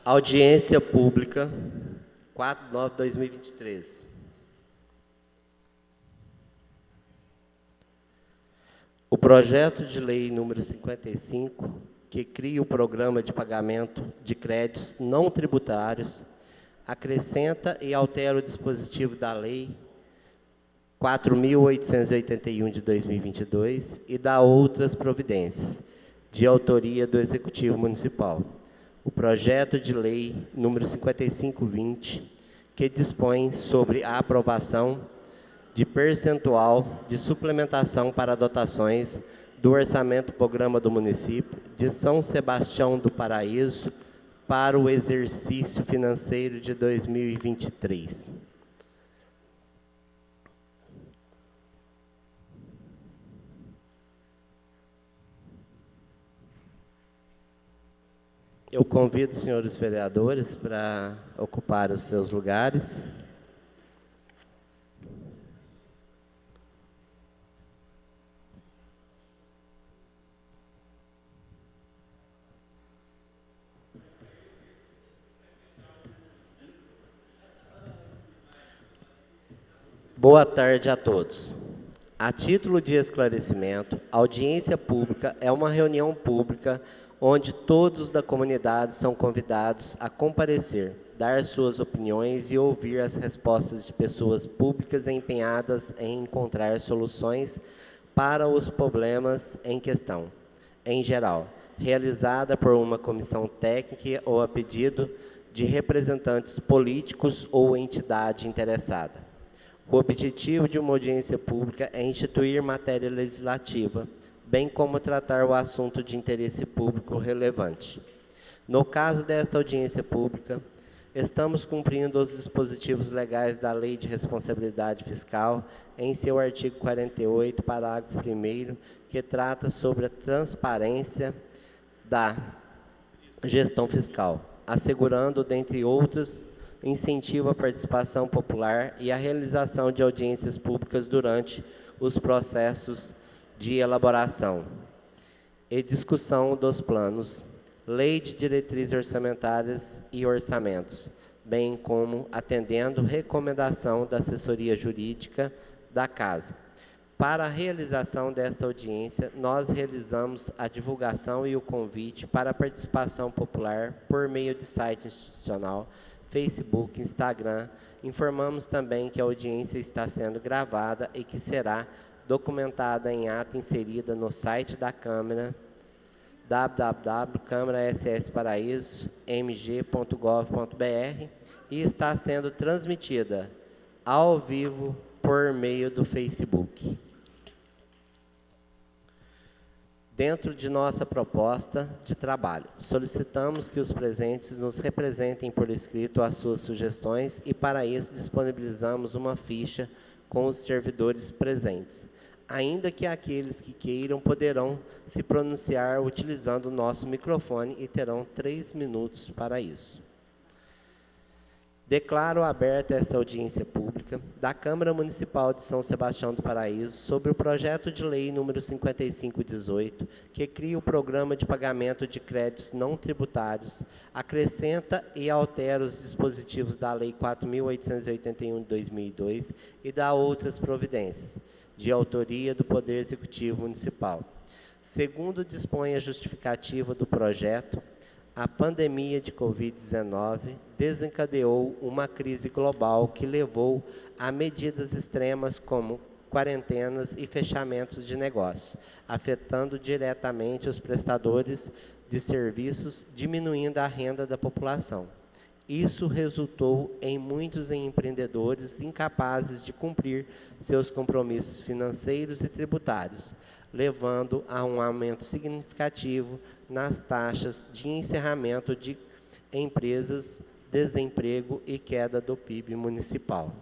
Audiência pública, 4/9/2023. O projeto de lei número 55, que cria o programa de pagamento de créditos não tributários, acrescenta e altera o dispositivo da lei 4.881 de 2022 e dá outras providências, de autoria do Executivo Municipal. O projeto de lei número 5520, que dispõe sobre a aprovação de percentual de suplementação para dotações do orçamento programa do município de São Sebastião do Paraíso para o exercício financeiro de 2023. Eu convido os senhores vereadores para ocupar os seus lugares. Boa tarde a todos. A título de esclarecimento, a audiência pública é uma reunião pública onde todos da comunidade são convidados a comparecer, dar suas opiniões e ouvir as respostas de pessoas públicas empenhadas em encontrar soluções para os problemas em questão, em geral, realizada por uma comissão técnica ou a pedido de representantes políticos ou entidade interessada. O objetivo de uma audiência pública é instituir matéria legislativa, bem como tratar o assunto de interesse público relevante. No caso desta audiência pública, estamos cumprindo os dispositivos legais da Lei de Responsabilidade Fiscal, em seu artigo 48, parágrafo 1º, que trata sobre a transparência da gestão fiscal, assegurando, dentre outros, incentivo à participação popular e à realização de audiências públicas durante os processos de elaboração e discussão dos planos, lei de diretrizes orçamentárias e orçamentos, bem como atendendo recomendação da assessoria jurídica da Casa. Para a realização desta audiência, nós realizamos a divulgação e o convite para a participação popular por meio de site institucional, Facebook, Instagram. Informamos também que a audiência está sendo gravada e que será documentada em ata inserida no site da Câmara, www.câmara-ss-paraíso-mg.gov.br, e está sendo transmitida ao vivo por meio do Facebook. Dentro de nossa proposta de trabalho, solicitamos que os presentes nos representem por escrito as suas sugestões e, para isso, disponibilizamos uma ficha com os servidores presentes. Ainda que aqueles que queiram poderão se pronunciar utilizando o nosso microfone e terão 3 minutos para isso. Declaro aberta esta audiência pública da Câmara Municipal de São Sebastião do Paraíso sobre o projeto de lei número 5518, que cria o programa de pagamento de créditos não tributários, acrescenta e altera os dispositivos da Lei 4.881 de 2002 e dá outras providências, de autoria do Poder Executivo Municipal. Segundo dispõe a justificativa do projeto, a pandemia de Covid-19 desencadeou uma crise global que levou a medidas extremas como quarentenas e fechamentos de negócios, afetando diretamente os prestadores de serviços, diminuindo a renda da população. Isso resultou em muitos empreendedores incapazes de cumprir seus compromissos financeiros e tributários, levando a um aumento significativo nas taxas de encerramento de empresas, desemprego e queda do PIB municipal.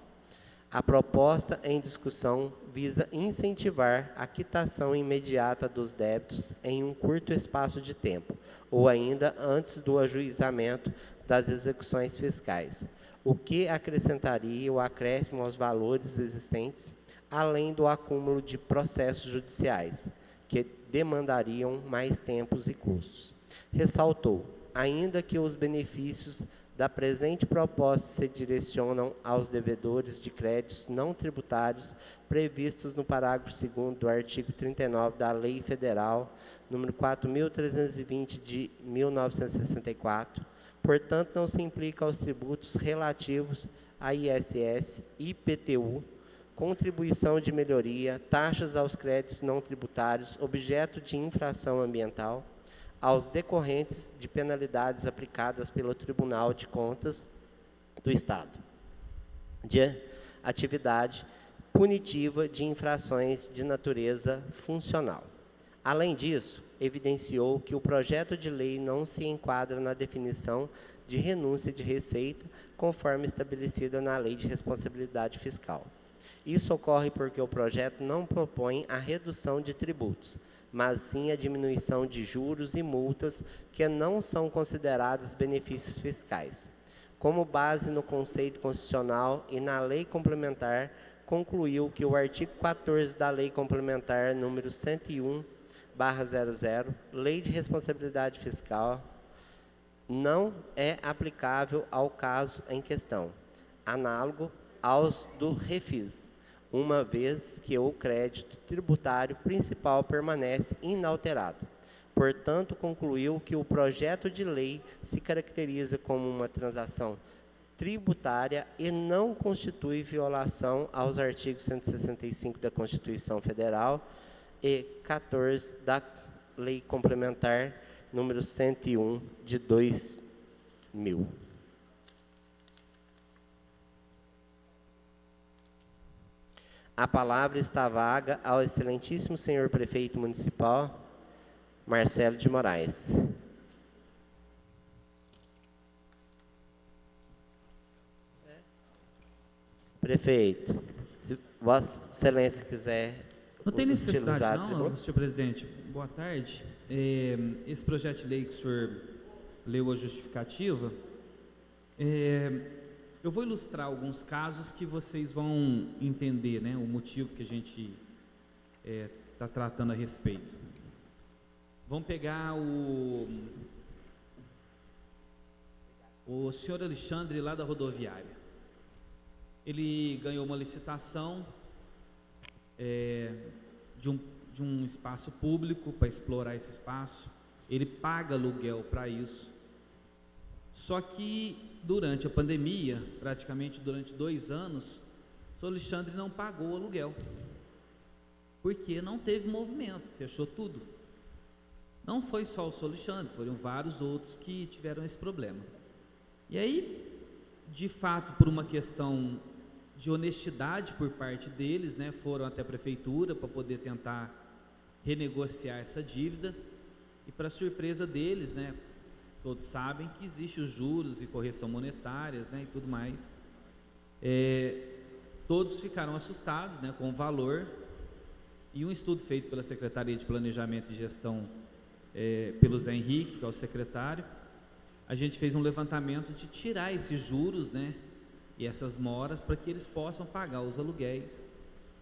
A proposta em discussão visa incentivar a quitação imediata dos débitos em um curto espaço de tempo, ou ainda antes do ajuizamento das execuções fiscais, o que acrescentaria o acréscimo aos valores existentes, além do acúmulo de processos judiciais, que demandariam mais tempos e custos. Ressaltou ainda que os benefícios da presente proposta se direcionam aos devedores de créditos não tributários previstos no parágrafo 2º do artigo 39 da Lei Federal número 4.320 de 1964, portanto, não se implica aos tributos relativos a ISS, IPTU, contribuição de melhoria, taxas aos créditos não tributários, objeto de infração ambiental, aos decorrentes de penalidades aplicadas pelo Tribunal de Contas do Estado, de atividade punitiva de infrações de natureza funcional. Além disso, evidenciou que o projeto de lei não se enquadra na definição de renúncia de receita, conforme estabelecida na Lei de Responsabilidade Fiscal. Isso ocorre porque o projeto não propõe a redução de tributos, mas sim a diminuição de juros e multas que não são considerados benefícios fiscais. Como base no conceito constitucional e na lei complementar, concluiu que o artigo 14 da Lei Complementar número 101/00, Lei de Responsabilidade Fiscal, não é aplicável ao caso em questão, análogo aos do Refis, uma vez que o crédito tributário principal permanece inalterado. Portanto, concluiu que o projeto de lei se caracteriza como uma transação tributária e não constitui violação aos artigos 165 da Constituição Federal e 14 da Lei Complementar número 101 de 2000. A palavra está vaga ao excelentíssimo senhor prefeito municipal, Marcelo de Moraes. Prefeito, se Vossa Excelência quiser... Não tem necessidade não, senhor presidente. Boa tarde. Esse projeto de lei que o senhor leu a justificativa, eu vou ilustrar alguns casos que vocês vão entender, né, o motivo que a gente está tratando a respeito. Vamos pegar o senhor Alexandre lá da rodoviária. Ele ganhou uma licitação de um espaço público para explorar esse espaço. Ele paga aluguel para isso. Só que durante a pandemia, praticamente durante 2 anos, o senhor Alexandre não pagou o aluguel, porque não teve movimento, fechou tudo. Não foi só o senhor Alexandre, foram vários outros que tiveram esse problema. E aí, de fato, por uma questão de honestidade por parte deles, né, foram até a prefeitura para poder tentar renegociar essa dívida, e para surpresa deles, né, todos sabem que existem os juros e correção monetárias, né, e tudo mais. Todos ficaram assustados, né, com o valor, e um estudo feito pela Secretaria de Planejamento e Gestão, pelo Zé Henrique, que é o secretário, a gente fez um levantamento de tirar esses juros, né, e essas moras, para que eles possam pagar os aluguéis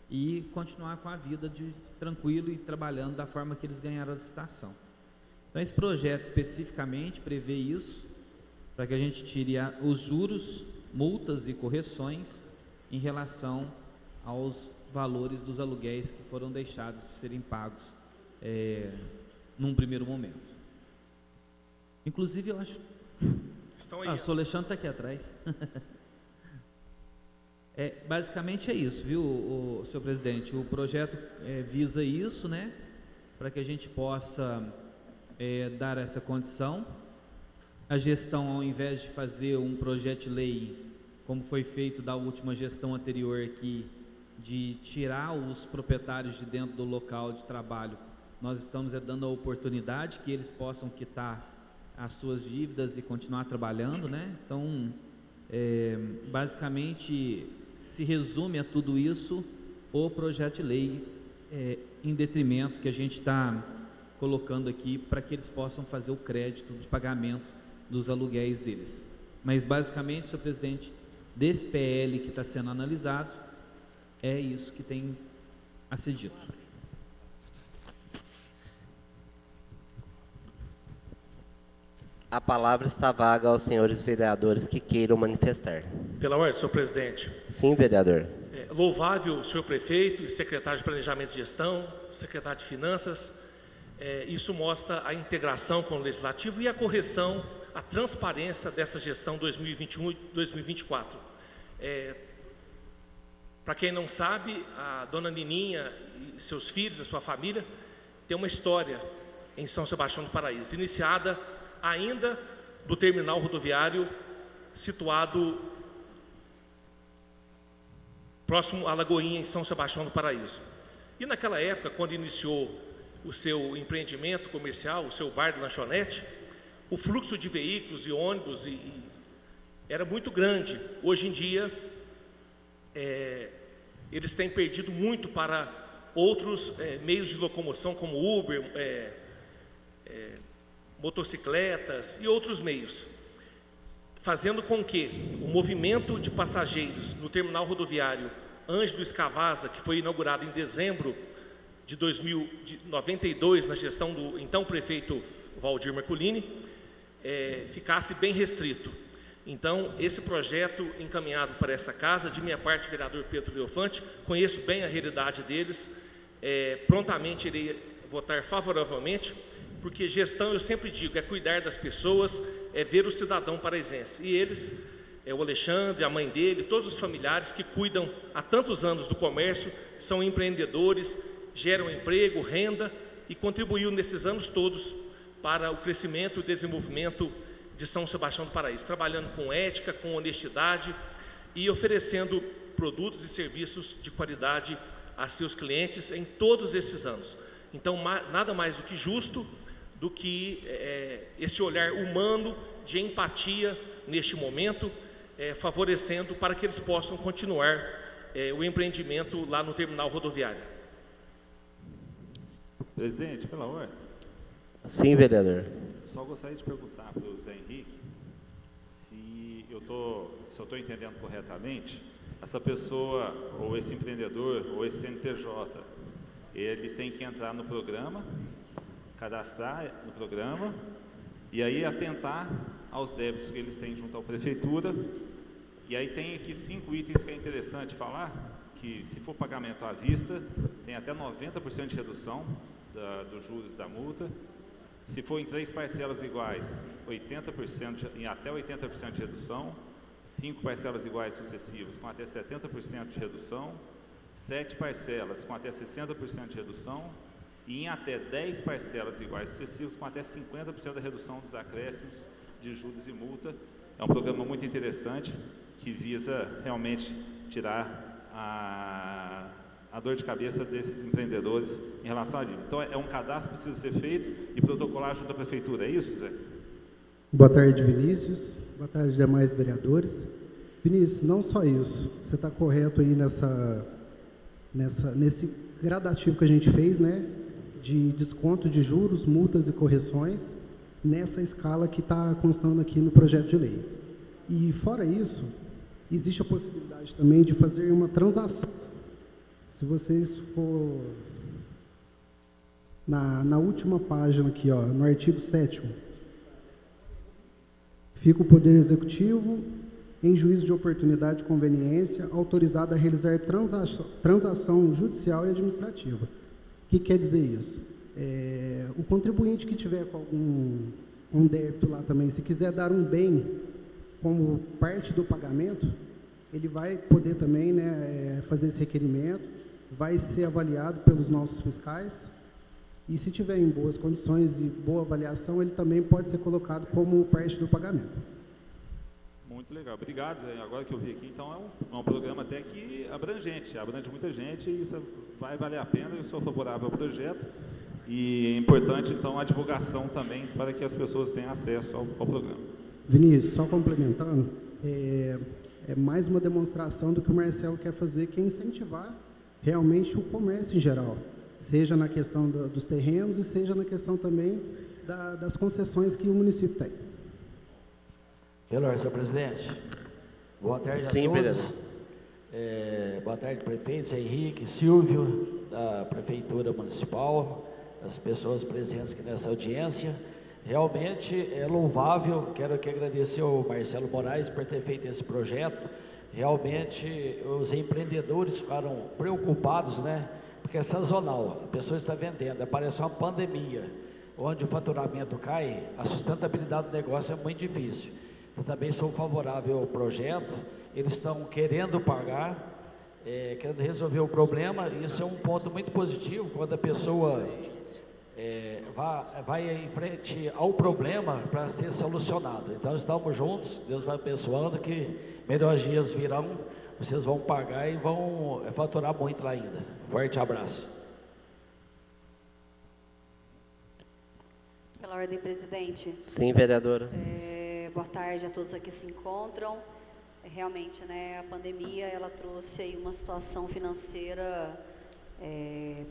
e continuar com a vida tranquilo e trabalhando da forma que eles ganharam a licitação. Então, esse projeto especificamente prevê isso, para que a gente tire os juros, multas e correções em relação aos valores dos aluguéis que foram deixados de serem pagos num primeiro momento. Inclusive, eu acho... Estão aí. O senhor Alexandre está aqui atrás. Basicamente é isso, viu, senhor presidente? O projeto visa isso, né? Para que a gente possa dar essa condição. A gestão, ao invés de fazer um projeto de lei, como foi feito da última gestão anterior aqui, de tirar os proprietários de dentro do local de trabalho, nós estamos dando a oportunidade que eles possam quitar as suas dívidas e continuar trabalhando, né? Então, basicamente, se resume a tudo isso o projeto de lei, em detrimento que a gente está colocando aqui para que eles possam fazer o crédito de pagamento dos aluguéis deles. Mas, basicamente, senhor presidente, desse PL que está sendo analisado, é isso que tem a ser dito. A palavra está vaga aos senhores vereadores que queiram manifestar. Pela ordem, senhor presidente. Sim, vereador. Louvável o senhor prefeito e secretário de Planejamento e Gestão, secretário de Finanças. Isso mostra a integração com o Legislativo e a correção, a transparência dessa gestão 2021 e 2024. Para quem não sabe, a dona Nininha e seus filhos, a sua família, tem uma história em São Sebastião do Paraíso, iniciada ainda do terminal rodoviário situado próximo à Lagoinha, em São Sebastião do Paraíso. E naquela época, quando iniciou o seu empreendimento comercial, o seu bar de lanchonete, o fluxo de veículos e ônibus era muito grande. Hoje em dia, eles têm perdido muito para outros meios de locomoção, como Uber, motocicletas e outros meios, fazendo com que o movimento de passageiros no terminal rodoviário Ângelo Escavazza, que foi inaugurado em dezembro de 1992, na gestão do então prefeito Valdir Merculini, ficasse bem restrito. Então, esse projeto encaminhado para essa casa, de minha parte, vereador Pedro Leofante, conheço bem a realidade deles, prontamente irei votar favoravelmente, porque gestão, eu sempre digo, é cuidar das pessoas, é ver o cidadão paraisense. E eles, o Alexandre, a mãe dele, todos os familiares que cuidam há tantos anos do comércio, são empreendedores, geram emprego, renda e contribuíram nesses anos todos para o crescimento e desenvolvimento de São Sebastião do Paraíso, trabalhando com ética, com honestidade e oferecendo produtos e serviços de qualidade a seus clientes em todos esses anos. Então, nada mais do que justo do que esse olhar humano de empatia neste momento, favorecendo para que eles possam continuar o empreendimento lá no terminal rodoviário. Presidente, pela ordem. Sim, vereador. Só gostaria de perguntar para o Zé Henrique se eu estou entendendo corretamente, essa pessoa, ou esse empreendedor, ou esse CNPJ, ele tem que entrar no programa, cadastrar no programa, e aí atentar aos débitos que eles têm junto à prefeitura. E aí tem aqui 5 itens que é interessante falar, que se for pagamento à vista, tem até 90% de redução dos juros da multa. Se for em 3 parcelas iguais, 80%, em até 80% de redução, 5 parcelas iguais sucessivas com até 70% de redução, 7 parcelas com até 60% de redução e em até 10 parcelas iguais sucessivas com até 50% da redução dos acréscimos de juros e multa. É um programa muito interessante que visa realmente tirar a dor de cabeça desses empreendedores em relação à dívida. Então, é um cadastro que precisa ser feito e protocolar junto à prefeitura, é isso, Zé? Boa tarde, Vinícius. Boa tarde, demais vereadores. Vinícius, não só isso, você está correto aí nesse gradativo que a gente fez, né, de desconto de juros, multas e correções, nessa escala que está constando aqui no projeto de lei. E, fora isso, existe a possibilidade também de fazer uma transação. Se vocês for na última página aqui, ó, no artigo 7º, fica o Poder Executivo, em juízo de oportunidade e conveniência, autorizado a realizar transação judicial e administrativa. O que quer dizer isso? O contribuinte que tiver com um débito lá também, se quiser dar um bem como parte do pagamento, ele vai poder também, né, fazer esse requerimento, vai ser avaliado pelos nossos fiscais, e se tiver em boas condições e boa avaliação, ele também pode ser colocado como parte do pagamento. Muito legal, obrigado, Zé. Agora que eu vi aqui, então é um programa até que abrange muita gente, e isso vai valer a pena. Eu sou favorável ao projeto, e é importante, então, a divulgação também, para que as pessoas tenham acesso ao programa. Vinícius, só complementando, é mais uma demonstração do que o Marcelo quer fazer, que é incentivar realmente o comércio em geral, seja na questão dos terrenos e seja na questão também das concessões que o município tem. Pela ordem, senhor presidente. Boa tarde a Sim, todos. Boa tarde, prefeito Zé Henrique, Silvio, da Prefeitura Municipal, as pessoas presentes aqui nessa audiência. Realmente é louvável, quero aqui agradecer ao Marcelo Moraes por ter feito esse projeto. Realmente os empreendedores ficaram preocupados, né? Porque é sazonal, a pessoa está vendendo, aparece uma pandemia, onde o faturamento cai, a sustentabilidade do negócio é muito difícil. Eu também sou favorável ao projeto, eles estão querendo pagar, querendo resolver o problema, e isso é um ponto muito positivo, quando a pessoa vai em frente ao problema para ser solucionado. Então estamos juntos, Deus vai abençoando, que melhores dias virão, vocês vão pagar e vão faturar muito lá ainda. Forte abraço. Pela ordem, presidente. Sim, vereadora. Boa tarde a todos aqui que se encontram. Realmente, né, a pandemia ela trouxe aí uma situação financeira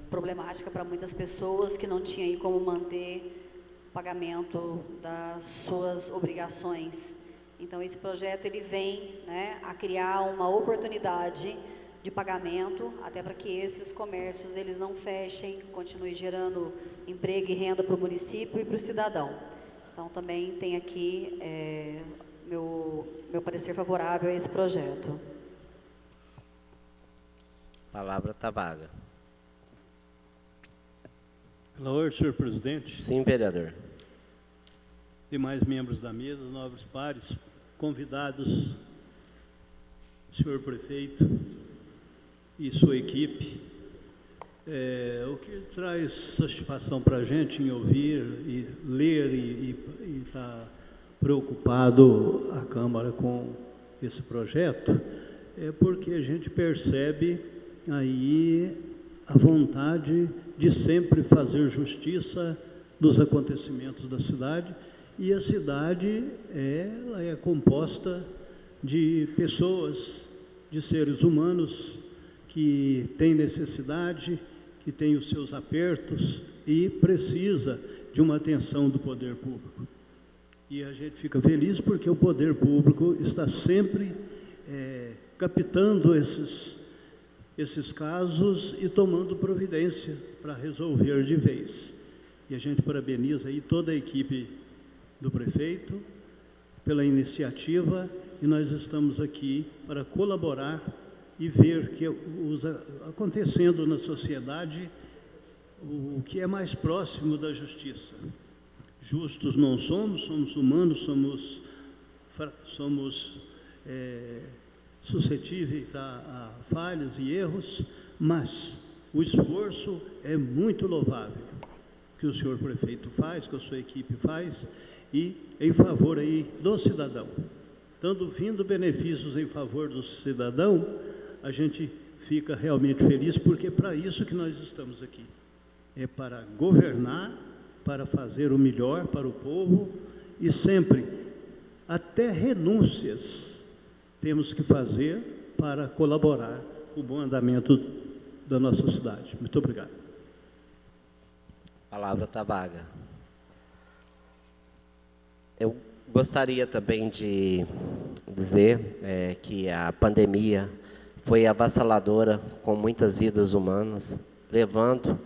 problemática para muitas pessoas que não tinham aí como manter o pagamento das suas obrigações. Então, esse projeto ele vem, né, a criar uma oportunidade de pagamento, até para que esses comércios eles não fechem, continuem gerando emprego e renda para o município e para o cidadão. Então, também tem aqui meu parecer favorável a esse projeto. A palavra está vaga. Pela ordem, senhor presidente, Sim, vereador. demais membros da mesa, nobres pares, convidados, senhor prefeito e sua equipe, o que traz satisfação para a gente em ouvir e ler e estar preocupado a Câmara com esse projeto, é porque a gente percebe aí a vontade de sempre fazer justiça nos acontecimentos da cidade, e a cidade ela é composta de pessoas, de seres humanos que têm necessidade, que têm os seus apertos e precisa de uma atenção do poder público. E a gente fica feliz porque o poder público está sempre captando esses casos e tomando providência para resolver de vez. E a gente parabeniza aí toda a equipe do prefeito pela iniciativa, e nós estamos aqui para colaborar e ver que acontecendo na sociedade o que é mais próximo da justiça. Justos não somos, somos humanos, somos suscetíveis a falhas e erros, mas o esforço é muito louvável que o senhor prefeito faz, que a sua equipe faz, e em favor aí do cidadão. Tanto vindo benefícios em favor do cidadão, a gente fica realmente feliz, porque é para isso que nós estamos aqui. É para governar, para fazer o melhor para o povo, e sempre, até renúncias, temos que fazer para colaborar com o bom andamento da nossa cidade. Muito obrigado. A palavra está vaga. Eu gostaria também de dizer que a pandemia foi avassaladora com muitas vidas humanas, levando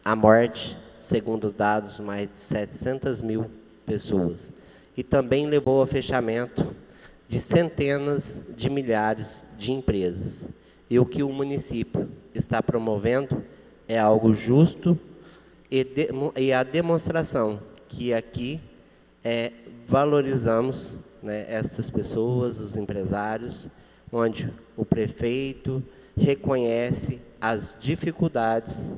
à morte, segundo dados, mais de 700 mil pessoas. E também levou ao fechamento de centenas de milhares de empresas. E o que o município está promovendo é algo justo e a demonstração que aqui valorizamos, né, essas pessoas, os empresários, onde o prefeito reconhece as dificuldades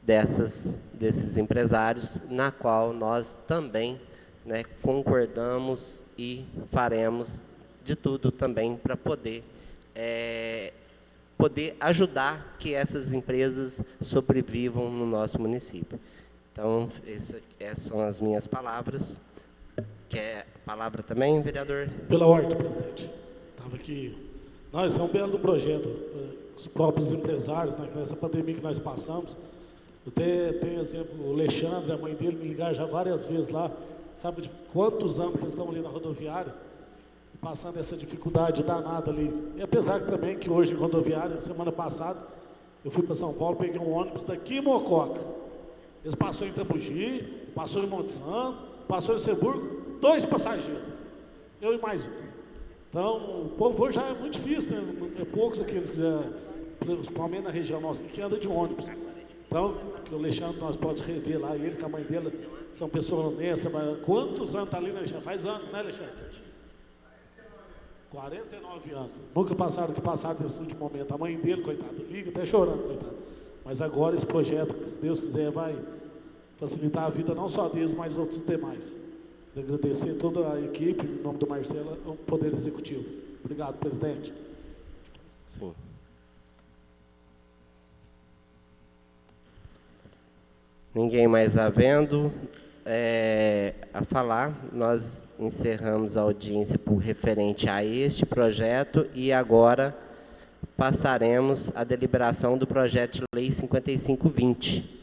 desses empresários, na qual nós também, né, concordamos e faremos de tudo também para poder ajudar que essas empresas sobrevivam no nosso município. Então, essas são as minhas palavras. Quer a palavra também, vereador? Pela ordem, presidente. Estava aqui. Nós é um belo projeto, os próprios empresários, né, nessa pandemia que nós passamos. Eu tenho exemplo, o Alexandre, a mãe dele, me ligaram já várias vezes lá, sabe de quantos anos eles estão ali na rodoviária, passando essa dificuldade danada ali. E apesar que também que hoje em rodoviária, semana passada, eu fui para São Paulo, peguei um ônibus daqui em Mococa. Eles passaram em Itambugi, passou em Monte Santo, Passou em Luxemburgo, 2 passageiros. Eu e mais um. Então, o povo já é muito difícil, né? É poucos aqueles que já, principalmente na região nossa, que anda de ônibus. Então, que o Alexandre, nós podemos rever lá, ele com a mãe dele, são pessoas honestas, mas quantos anos está ali, né, Alexandre? Faz anos, né, Alexandre? 49 anos. Nunca passaram o que passaram nesse último momento. A mãe dele, coitado, liga até chorando, coitado. Mas agora esse projeto, se Deus quiser, vai facilitar a vida não só deles, mas outros demais. Quero agradecer toda a equipe, em nome do Marcelo, ao Poder Executivo. Obrigado, presidente. Sim. Ninguém mais havendo a falar, nós encerramos a audiência por referente a este projeto e agora passaremos à deliberação do projeto de lei 5520,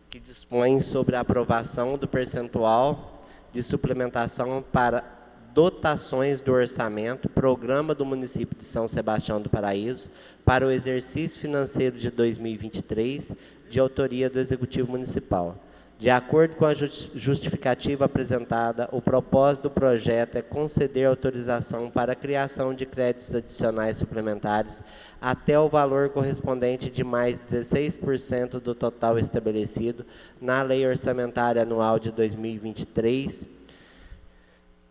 que dispõe sobre a aprovação do percentual de suplementação para dotações do orçamento, programa do município de São Sebastião do Paraíso, para o exercício financeiro de 2023, de autoria do Executivo Municipal. De acordo com a justificativa apresentada, o propósito do projeto é conceder autorização para a criação de créditos adicionais suplementares até o valor correspondente de mais 16% do total estabelecido na Lei Orçamentária Anual de 2023,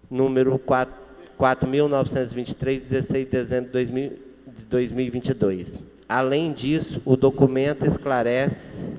número 4.923, 16 de dezembro de 2022. Além disso, o documento esclarece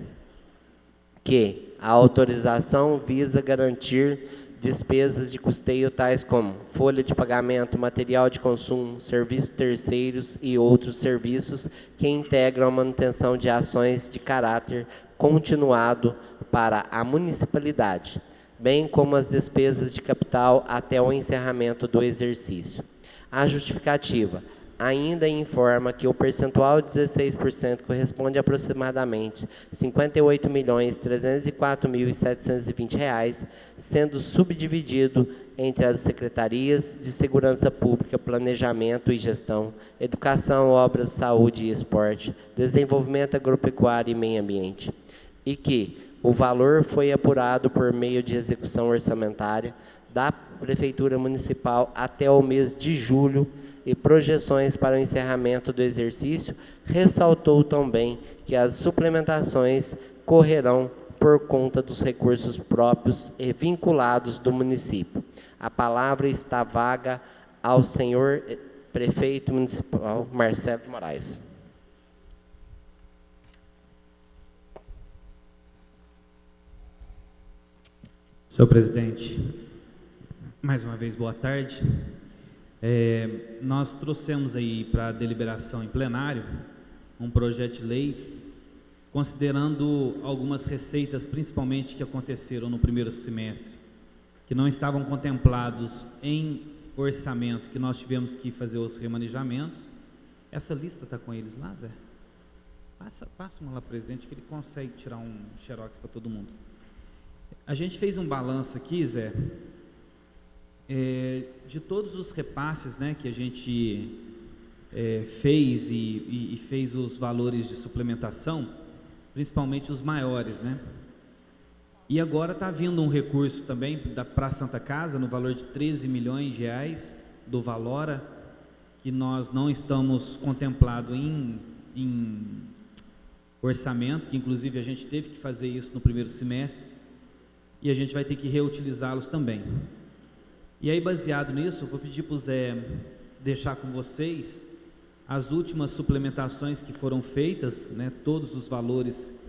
que a autorização visa garantir despesas de custeio tais como folha de pagamento, material de consumo, serviços terceiros e outros serviços que integram a manutenção de ações de caráter continuado para a municipalidade, bem como as despesas de capital até o encerramento do exercício. A justificativa ainda informa que o percentual de 16% corresponde a aproximadamente R$ 58.304.720, sendo subdividido entre as secretarias de Segurança Pública, Planejamento e Gestão, Educação, Obras, Saúde e Esporte, Desenvolvimento Agropecuário e Meio Ambiente, e que o valor foi apurado por meio de execução orçamentária da Prefeitura Municipal até o mês de julho e projeções para o encerramento do exercício. Ressaltou também que as suplementações correrão por conta dos recursos próprios e vinculados do município. A palavra está vaga ao senhor prefeito municipal, Marcelo Moraes. Senhor presidente, mais uma vez, boa tarde. Nós trouxemos aí para a deliberação em plenário um projeto de lei considerando algumas receitas, principalmente que aconteceram no primeiro semestre, que não estavam contemplados em orçamento, que nós tivemos que fazer os remanejamentos. Essa lista está com eles lá, Zé? Passa uma lá, presidente, que ele consegue tirar um xerox para todo mundo. A gente fez um balanço aqui, Zé, de todos os repasses, né, que a gente fez e fez os valores de suplementação, principalmente os maiores, né? E agora está vindo um recurso também para a Santa Casa, no valor de 13 milhões de reais, do Valora, que nós não estamos contemplados em orçamento, que inclusive a gente teve que fazer isso no primeiro semestre, e a gente vai ter que reutilizá-los também. E aí, baseado nisso, eu vou pedir para o Zé deixar com vocês as últimas suplementações que foram feitas, né, todos os valores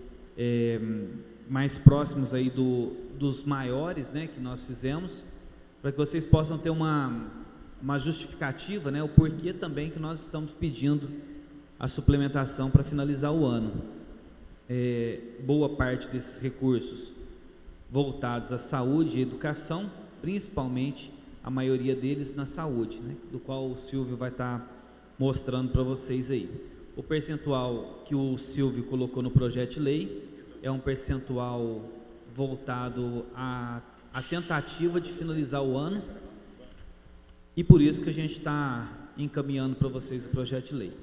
mais próximos aí dos maiores, né, que nós fizemos, para que vocês possam ter uma justificativa, né, o porquê também que nós estamos pedindo a suplementação para finalizar o ano. Boa parte desses recursos voltados à saúde e educação, principalmente a maioria deles na saúde, né, do qual o Silvio vai estar mostrando para vocês aí. O percentual que o Silvio colocou no projeto de lei é um percentual voltado à tentativa de finalizar o ano, e por isso que a gente está encaminhando para vocês o projeto de lei.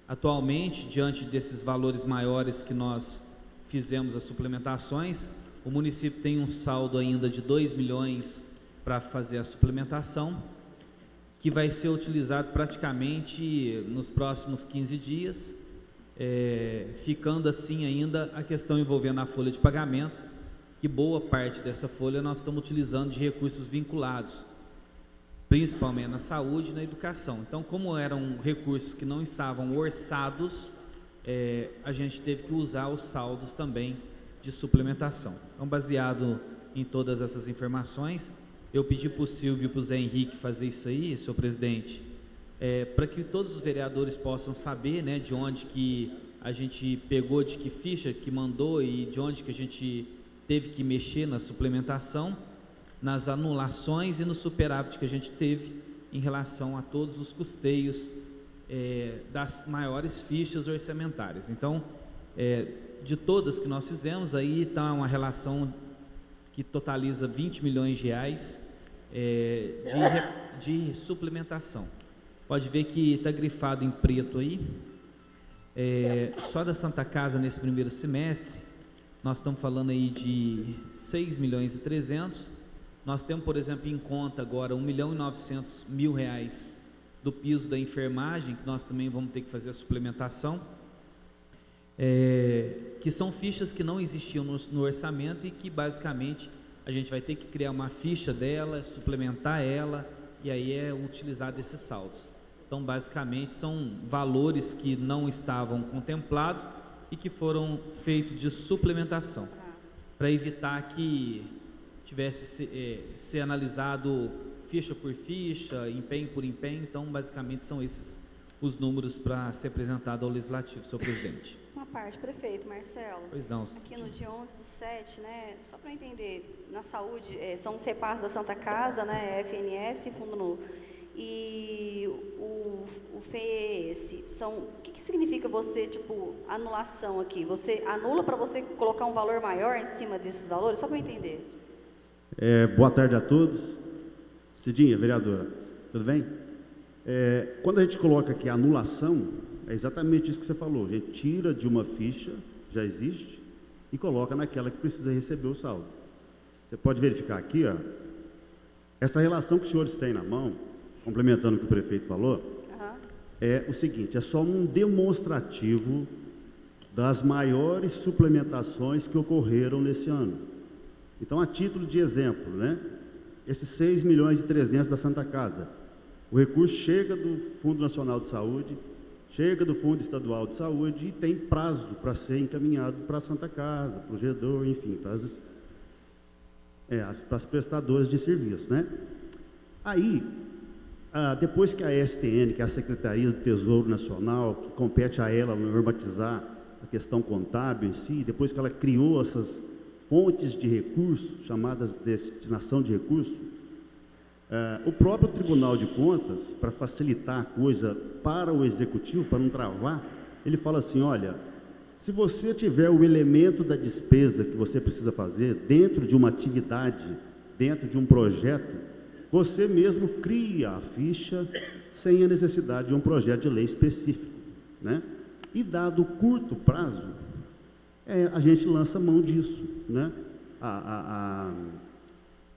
Atualmente, diante desses valores maiores que nós fizemos as suplementações, o município tem um saldo ainda de 2 milhões para fazer a suplementação, que vai ser utilizado praticamente nos próximos 15 dias, ficando assim ainda a questão envolvendo a folha de pagamento, que boa parte dessa folha nós estamos utilizando de recursos vinculados, principalmente na saúde e na educação. Então, como eram recursos que não estavam orçados, a gente teve que usar os saldos também de suplementação. Então, baseado em todas essas informações, eu pedi para o Silvio e para o Zé Henrique fazer isso aí, senhor presidente, para que todos os vereadores possam saber, né, de onde que a gente pegou, de que ficha que mandou e de onde que a gente teve que mexer na suplementação, nas anulações e no superávit que a gente teve em relação a todos os custeios das maiores fichas orçamentárias. Então, de todas que nós fizemos, aí está uma relação que totaliza 20 milhões de reais de suplementação. Pode ver que está grifado em preto aí. Só da Santa Casa nesse primeiro semestre, nós estamos falando aí de 6 milhões e 300. Nós temos, por exemplo, em conta agora 1.900.000 reais do piso da enfermagem, que nós também vamos ter que fazer a suplementação, que são fichas que não existiam no orçamento e que basicamente a gente vai ter que criar uma ficha dela, suplementar ela e aí utilizar desses saldos. Então, basicamente, são valores que não estavam contemplados e que foram feitos de suplementação, para evitar que tivesse ser analisado ficha por ficha, empenho por empenho. Então, basicamente, são esses os números para ser apresentado ao Legislativo, senhor presidente. Uma parte, prefeito Marcelo. Pois não. Aqui no dia 11/7, né, só para entender, na saúde, são os repassos da Santa Casa, né, FNS, Fundo Novo, e o FES, o que significa você, tipo, anulação aqui? Você anula para você colocar um valor maior em cima desses valores? Só para eu entender. Boa tarde a todos. Cidinha, vereadora, tudo bem? Quando a gente coloca aqui anulação, é exatamente isso que você falou. A gente tira de uma ficha, já existe, e coloca naquela que precisa receber o saldo. Você pode verificar aqui, ó, essa relação que os senhores têm na mão, complementando o que o prefeito falou, é o seguinte, é só um demonstrativo das maiores suplementações que ocorreram nesse ano. Então, a título de exemplo, né, esses 6 milhões e 300 da Santa Casa, o recurso chega do Fundo Nacional de Saúde, chega do Fundo Estadual de Saúde e tem prazo para ser encaminhado para a Santa Casa, para o GEDOR, enfim, para as prestadoras de serviço, né? Aí, depois que a STN, que é a Secretaria do Tesouro Nacional, que compete a ela normatizar a questão contábil em si, depois que ela criou essas fontes de recursos, chamadas destinação de recursos, o próprio Tribunal de Contas, para facilitar a coisa para o Executivo, para não travar, ele fala assim, olha, se você tiver o elemento da despesa que você precisa fazer dentro de uma atividade, dentro de um projeto, você mesmo cria a ficha sem a necessidade de um projeto de lei específico, né? E dado o curto prazo, a gente lança mão disso, né?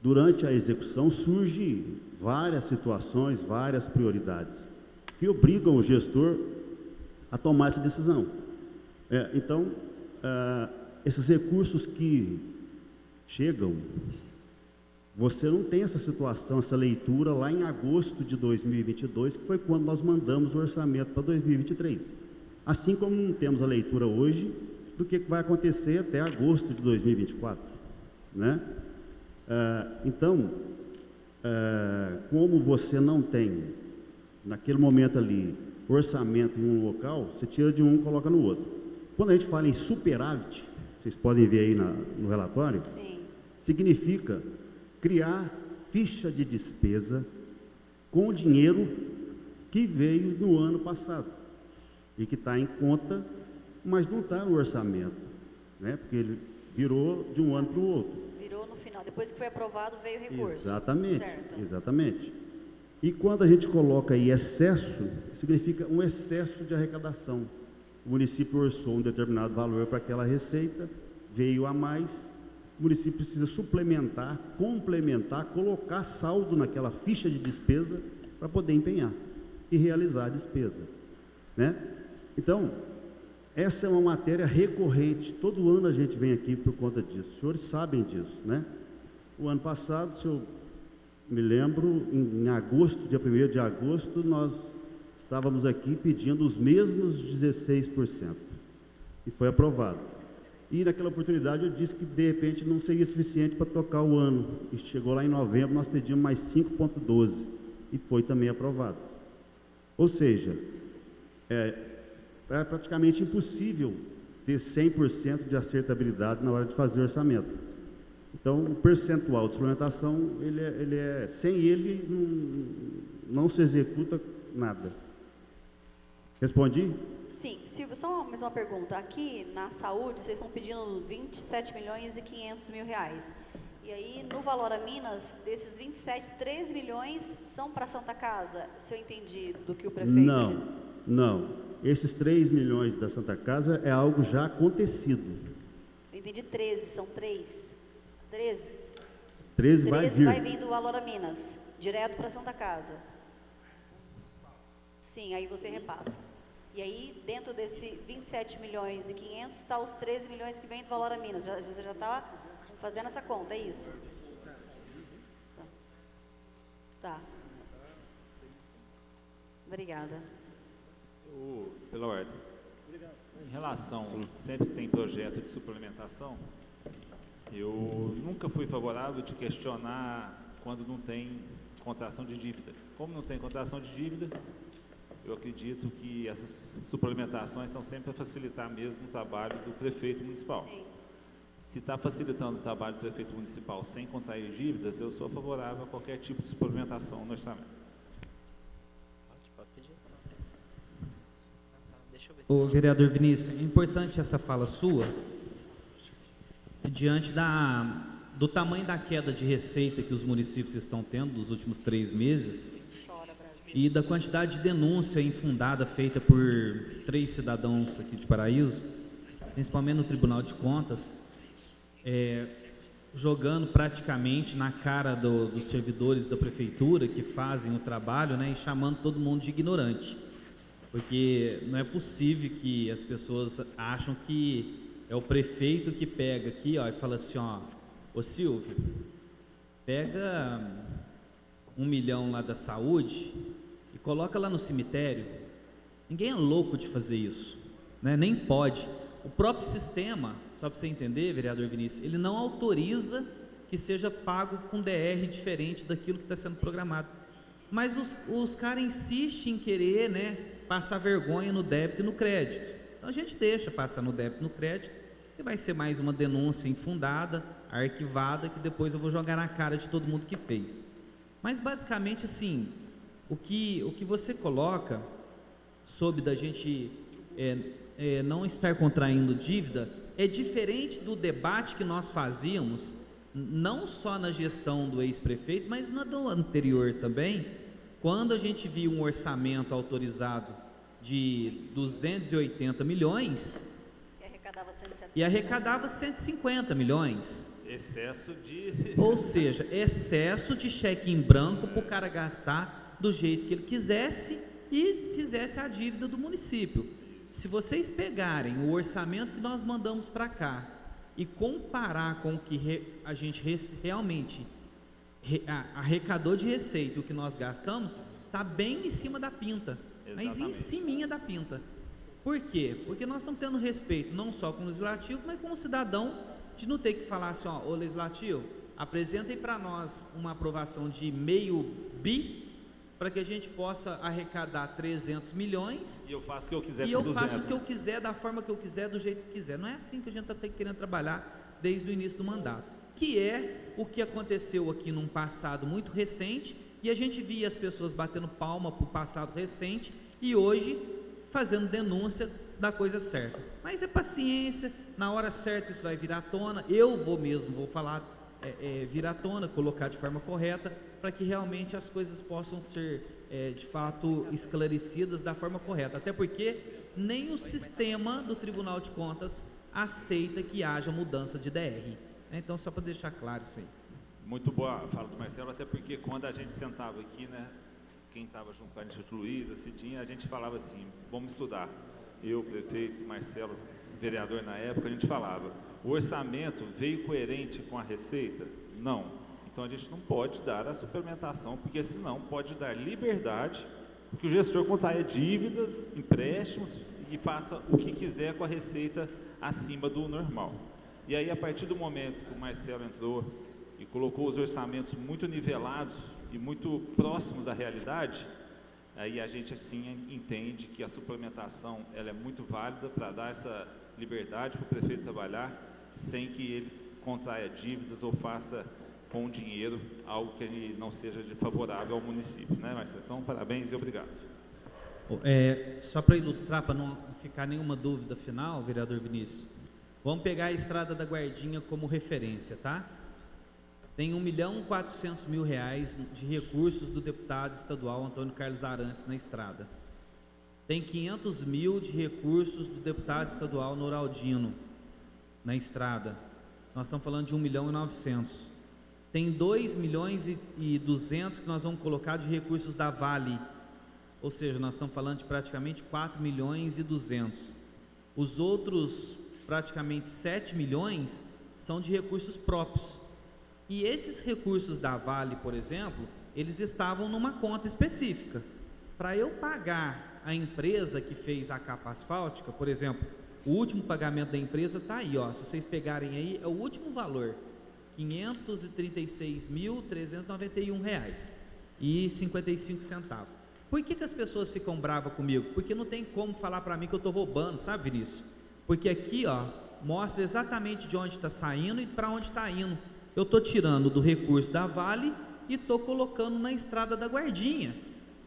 Durante a execução surgem várias situações, várias prioridades que obrigam o gestor a tomar essa decisão. Então, esses recursos que chegam, você não tem essa situação, essa leitura lá em agosto de 2022, que foi quando nós mandamos o orçamento para 2023. Assim como não temos a leitura hoje do que vai acontecer até agosto de 2024, né? Então, como você não tem, naquele momento ali, orçamento em um local, você tira de um e coloca no outro. Quando a gente fala em superávit, vocês podem ver aí no relatório, Sim. Significa criar ficha de despesa com o dinheiro que veio no ano passado e que está em conta, mas não está no orçamento, né? Porque ele virou de um ano para o outro. Virou no final, depois que foi aprovado veio o recurso. Exatamente, Certo. exatamente. E quando a gente coloca aí excesso, significa um excesso de arrecadação. O município orçou um determinado valor para aquela receita, veio a mais, o município precisa suplementar, complementar, colocar saldo naquela ficha de despesa para poder empenhar e realizar a despesa, né? Então, essa é uma matéria recorrente, todo ano a gente vem aqui por conta disso, os senhores sabem disso, né? O ano passado, se eu me lembro, em agosto, dia 1º de agosto, nós estávamos aqui pedindo os mesmos 16%, e foi aprovado. E naquela oportunidade eu disse que de repente não seria suficiente para tocar o ano, e chegou lá em novembro, nós pedimos mais 5,12%, e foi também aprovado. Ou seja, é praticamente impossível ter 100% de acertabilidade na hora de fazer o orçamento. Então, o percentual de suplementação, sem ele não se executa nada. Respondi? Sim, Silvio, só mais uma pergunta. Aqui na saúde, vocês estão pedindo 27 milhões e 500 mil reais. E aí, no Valor a Minas, desses 27, 13 milhões são para a Santa Casa, se eu entendi do que o prefeito disse. Não. Esses 3 milhões da Santa Casa é algo já acontecido. Eu entendi 13, são 3. 13? 13 vai vir. Vai vir do Valor a Minas, direto para a Santa Casa. Sim, aí você repassa. E aí, dentro desse 27 milhões e 500, está os 13 milhões que vem do Valor a Minas. Você já está fazendo essa conta, é isso? Tá. Obrigada. Pela ordem. Em relação, sempre tem projeto de suplementação, eu nunca fui favorável de questionar quando não tem contração de dívida. Como não tem contração de dívida, eu acredito que essas suplementações são sempre para facilitar mesmo o trabalho do prefeito municipal. Sim. Se está facilitando o trabalho do prefeito municipal sem contrair dívidas, eu sou favorável a qualquer tipo de suplementação no orçamento. Ô, vereador Vinícius, é importante essa fala sua, diante do tamanho da queda de receita que os municípios estão tendo nos últimos 3 meses e da quantidade de denúncia infundada feita por 3 cidadãos aqui de Paraíso, principalmente no Tribunal de Contas, jogando praticamente na cara dos servidores da prefeitura que fazem o trabalho, né, e chamando todo mundo de ignorante. Porque não é possível que as pessoas acham que é o prefeito que pega aqui, ó, e fala assim, ó, ô Silvio, pega 1 milhão lá da saúde e coloca lá no cemitério. Ninguém é louco de fazer isso, né? Nem pode. O próprio sistema, só para você entender, vereador Vinícius, ele não autoriza que seja pago com DR diferente daquilo que está sendo programado. Mas os caras insistem em querer, né, passar vergonha no débito e no crédito. Então a gente deixa passar no débito e no crédito, e vai ser mais uma denúncia infundada, arquivada, que depois eu vou jogar na cara de todo mundo que fez. Mas basicamente assim, o que você coloca sobre da gente não estar contraindo dívida é diferente do debate que nós fazíamos, não só na gestão do ex-prefeito, mas na do anterior também, quando a gente viu um orçamento autorizado de 280 milhões e arrecadava 150 milhões. Excesso de... Ou seja, excesso de cheque em branco para o cara gastar do jeito que ele quisesse e fizesse a dívida do município. Se vocês pegarem o orçamento que nós mandamos para cá e comparar com o que a gente realmente arrecadou de receita, o que nós gastamos, está bem em cima da pinta. Mas em ciminha da pinta. Por quê? Porque nós estamos tendo respeito não só com o legislativo, mas com o cidadão, de não ter que falar assim, ó, ô legislativo, apresentem para nós uma aprovação de meio bi, para que a gente possa arrecadar 300 milhões. E eu faço o que eu quiser. E eu faço o que eu quiser, da forma que eu quiser, do jeito que quiser. Não é assim que a gente está querendo trabalhar desde o início do mandato. Que é o que aconteceu aqui num passado muito recente, e a gente via as pessoas batendo palma para o passado recente, e hoje fazendo denúncia da coisa certa. Mas é paciência, na hora certa isso vai virar à tona, eu vou falar, virar à tona, colocar de forma correta, para que realmente as coisas possam ser, de fato, esclarecidas da forma correta, até porque nem o sistema do Tribunal de Contas aceita que haja mudança de DR. Então, só para deixar claro isso aí. Muito boa a fala do Marcelo, até porque quando a gente sentava aqui, né, quem estava junto com a gente, o Luiz, a Cidinha, a gente falava assim, vamos estudar. Eu, prefeito, Marcelo, vereador na época, a gente falava, o orçamento veio coerente com a receita? Não. Então a gente não pode dar a suplementação, porque senão pode dar liberdade, porque o gestor contraia dívidas, empréstimos e faça o que quiser com a receita acima do normal. E aí, a partir do momento que o Marcelo entrou e colocou os orçamentos muito nivelados e muito próximos da realidade, aí a gente assim entende que a suplementação ela é muito válida para dar essa liberdade para o prefeito trabalhar sem que ele contraia dívidas ou faça com o dinheiro algo que ele não seja favorável ao município, né, Marcelo? Então, parabéns e obrigado. Só para ilustrar, para não ficar nenhuma dúvida final, vereador Vinícius, vamos pegar a Estrada da Guardinha como referência, tá? Tem R$1.400.000 de recursos do deputado estadual Antônio Carlos Arantes na estrada. Tem R$500 mil de recursos do deputado estadual Noraldino na estrada. Nós estamos falando de R$1.900.000. Tem R$2.200.000 que nós vamos colocar de recursos da Vale. Ou seja, nós estamos falando de praticamente R$4.200.000. Os outros praticamente 7 milhões são de recursos próprios. E esses recursos da Vale, por exemplo, eles estavam numa conta específica. Para eu pagar a empresa que fez a capa asfáltica, por exemplo, o último pagamento da empresa está aí, ó, se vocês pegarem aí, é o último valor, R$536.391,55. Por que as pessoas ficam bravas comigo? Porque não tem como falar para mim que eu estou roubando, sabe, Vinícius? Porque aqui, ó, mostra exatamente de onde está saindo e para onde está indo. Eu estou tirando do recurso da Vale e estou colocando na Estrada da Guardinha.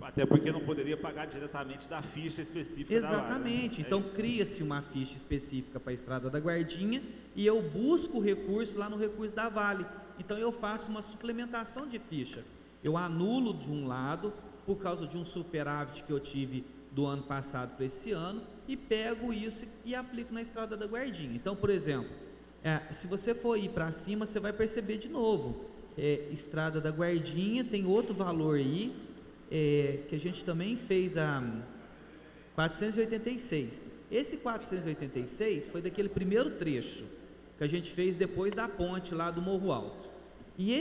Até porque não poderia pagar diretamente da ficha específica Exatamente. da Vale, né? Então cria-se uma ficha específica para a Estrada da Guardinha e eu busco o recurso lá no recurso da Vale. Então eu faço uma suplementação de ficha. Eu anulo de um lado por causa de um superávit que eu tive do ano passado para esse ano e pego isso e aplico na Estrada da Guardinha. Então, por exemplo, se você for ir para cima, você vai perceber de novo. Estrada da Guardinha tem outro valor aí, que a gente também fez a 486. Esse 486 foi daquele primeiro trecho que a gente fez depois da ponte lá do Morro Alto. E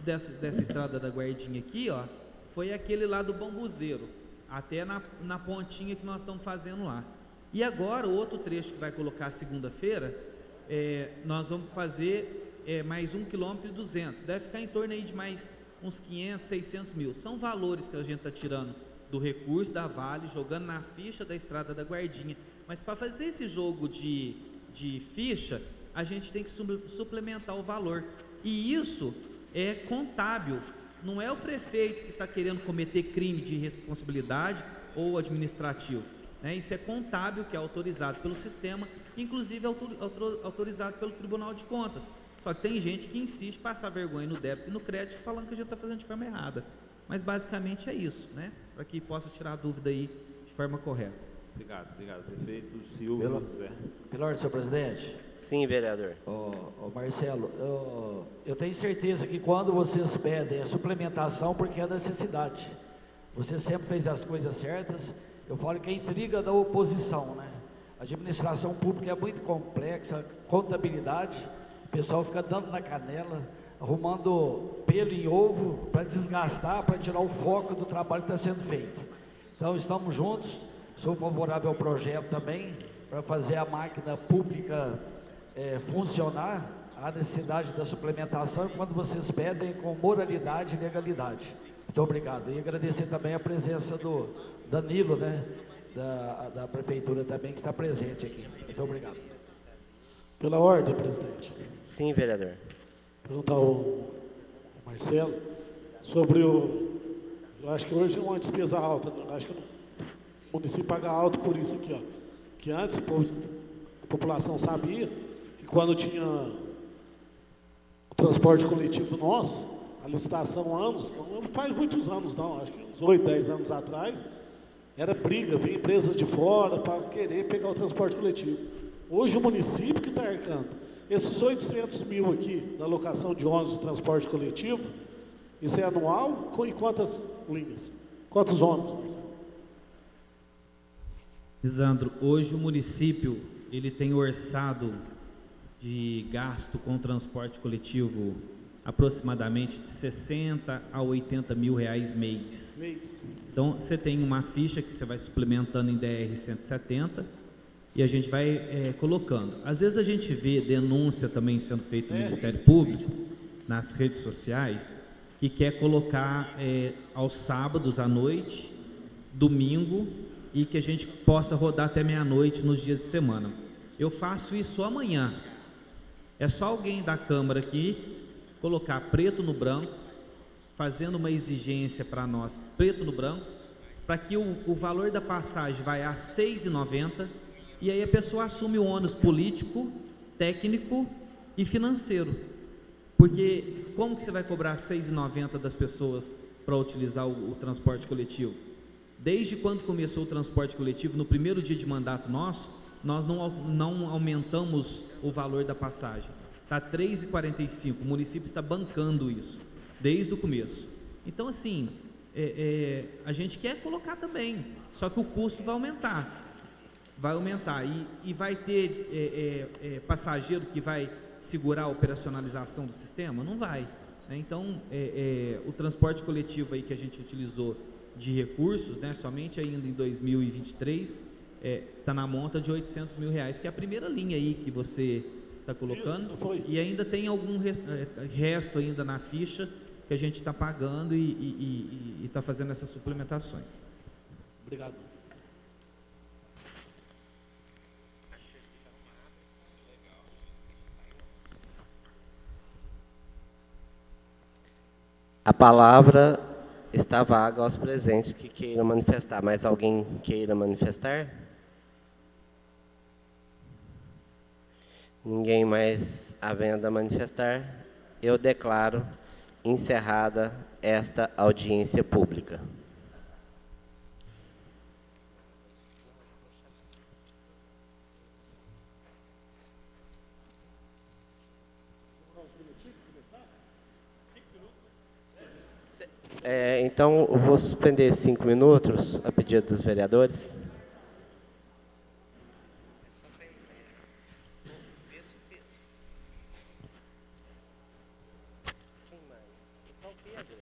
dessa Estrada da Guardinha aqui, ó, foi aquele lá do Bambuzeiro, até na pontinha que nós estamos fazendo lá. E agora, o outro trecho que vai colocar segunda-feira, nós vamos fazer mais 1,2 km, deve ficar em torno aí de mais uns 500, 600 mil, são valores que a gente está tirando do recurso da Vale, jogando na ficha da Estrada da Guardinha, mas para fazer esse jogo de ficha, a gente tem que suplementar o valor, e isso é contábil, não é o prefeito que está querendo cometer crime de responsabilidade ou administrativo, né? Isso é contábil, que é autorizado pelo sistema, inclusive autorizado pelo Tribunal de Contas. Só que tem gente que insiste em passar vergonha no débito e no crédito, falando que a gente está fazendo de forma errada. Mas basicamente é isso, né? Para que possa tirar a dúvida aí de forma correta. Obrigado, prefeito. Silvio José. Pela ordem, senhor presidente. Sim, vereador. Marcelo, eu tenho certeza que quando vocês pedem a suplementação, porque é necessidade. Você sempre fez as coisas certas. Eu falo que é intriga da oposição, né? A administração pública é muito complexa, contabilidade, o pessoal fica dando na canela, arrumando pelo em ovo para desgastar, para tirar o foco do trabalho que está sendo feito. Então, estamos juntos, sou favorável ao projeto também, para fazer a máquina pública funcionar, a necessidade da suplementação, quando vocês pedem com moralidade e legalidade. Muito obrigado. E agradecer também a presença do Danilo, né, da Prefeitura também, que está presente aqui. Muito obrigado. Pela ordem, presidente. Sim, vereador. Perguntar ao Marcelo sobre eu acho que hoje é uma despesa alta, eu acho que o município paga alto por isso aqui, ó. Que antes a população sabia que quando tinha o transporte coletivo nosso, a licitação anos, não faz muitos anos não, acho que uns 8, 10 anos atrás, era briga, vinha empresas de fora para querer pegar o transporte coletivo. Hoje o município que está arcando. Esses 800 mil aqui, da locação de ônibus de transporte coletivo, isso é anual? E quantas linhas? Quantos ônibus, Marcelo? Lisandro, hoje o município ele tem orçado de gasto com transporte coletivo aproximadamente de 60 a 80 mil reais mês. Então, você tem uma ficha que você vai suplementando em DR-170 e a gente vai colocando. Às vezes a gente vê denúncia também sendo feita no Ministério Público, nas redes sociais, que quer colocar aos sábados à noite, domingo, e que a gente possa rodar até meia-noite nos dias de semana. Eu faço isso amanhã. É só alguém da Câmara aqui colocar preto no branco, fazendo uma exigência para nós, preto no branco, para que o valor da passagem vai a R$ 6,90 e aí a pessoa assume o ônus político, técnico e financeiro. Porque como que você vai cobrar R$ 6,90 das pessoas para utilizar o transporte coletivo? Desde quando começou o transporte coletivo, no primeiro dia de mandato nosso, nós não aumentamos o valor da passagem. Está R$ 3,45, o município está bancando isso, desde o começo. Então, assim, a gente quer colocar também, só que o custo vai aumentar, e vai ter passageiro que vai segurar a operacionalização do sistema? Não vai, né? Então, o transporte coletivo aí que a gente utilizou de recursos, né, somente ainda em 2023, está na monta de R$ 800 mil, que é a primeira linha aí que você está colocando, e ainda tem algum resto ainda na ficha que a gente está pagando e está fazendo essas suplementações. Obrigado. A palavra está vaga aos presentes que queiram manifestar. Mais alguém queira manifestar? Ninguém mais havendo a manifestar, eu declaro encerrada esta audiência pública. Então, eu vou suspender 5 minutos a pedido dos vereadores.